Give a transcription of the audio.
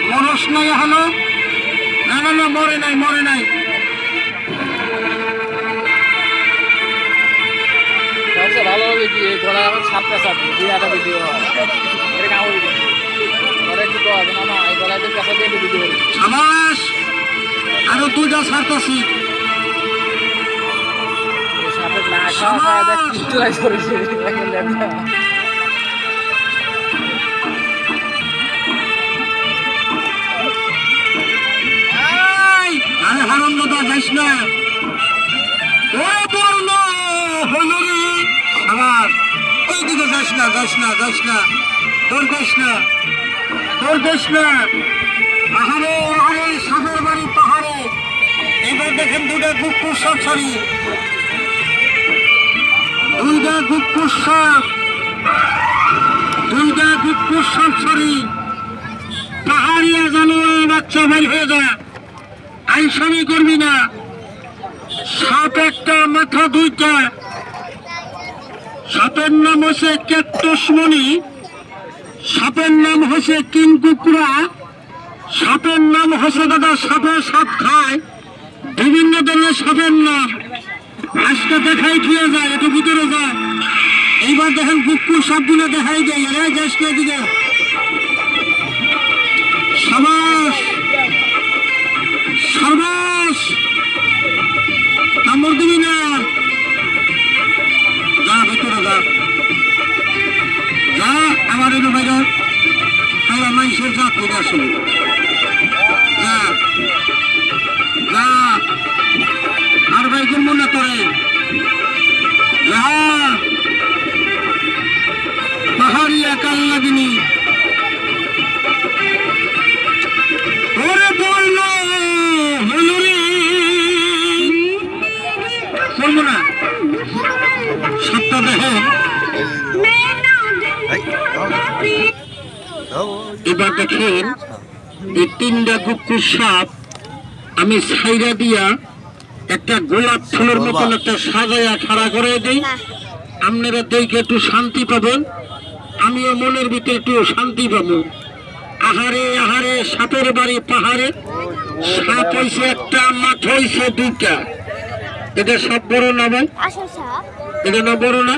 মরস নাই হলো না না না মরে নাই মরে নাই ভালো হবে কি গলা সাপটা সাপ দুই আটা ভিডিও সাবাস আরো দুইটা ছাড়তেছি হারণ দাদা যাইস না ও বর্ণ হলো রে আবার ওইদিকে যাইস না যাইস না যাইস না তোর যাইস না তোর যাইস না পাহাড়ে আহারে সাগর বাড়ি পাহাড়ে এবার দেখেন দুটা কুকুর সব ছড়ি দুইটা কুকুর সব ছড়ি পাহাড়িয়া জানোয়ার বাচ্চা বের হয়ে যা আইসামি করবি না সাপ একটা মাথা দুইটা সাপের নাম হচ্ছে ক্যাকটাসমণি সাপের নাম হচ্ছে কিংকুকুরা সাপের নাম হচ্ছে দাদা সাপে সাপ খায় বিভিন্ন ধরনের সাপের নাম আজকে দেখাই খেয়ে যায় একটু ভিতরে যায় এইবার দেখেন কুকুর সাপগুলো দেখাই যায় রে যাস না দিকে সাবাস সর্বাস কামড় দিবি না যা ভিতরে যা যা আমার এলো বাইরে তাহলে মানুষের যা করে আসলে যা যা আর ভাইকে মনে করে যা পাহাড়িয়া কাল লাগিনি ওরে বললো হলো রে বলবো না সপ্তাহ দেখে এবার দেখেন এই তিনটা কুকুর সাপ আমি ছাইরা দিয়া একটা গোলাপ ফুলের মতন একটা সাজাইয়া খাড়া করে দিই আপনারা দেখে একটু শান্তি পাবেন আমিও মনের ভিতরে একটু শান্তি পাবো আহারে আহারে সাপের বাড়ি পাহাড়ে সাপ হয়েছে একটা মাঠ হয়েছে দুইটা এটা সব বড় না ভাই এটা না বড় না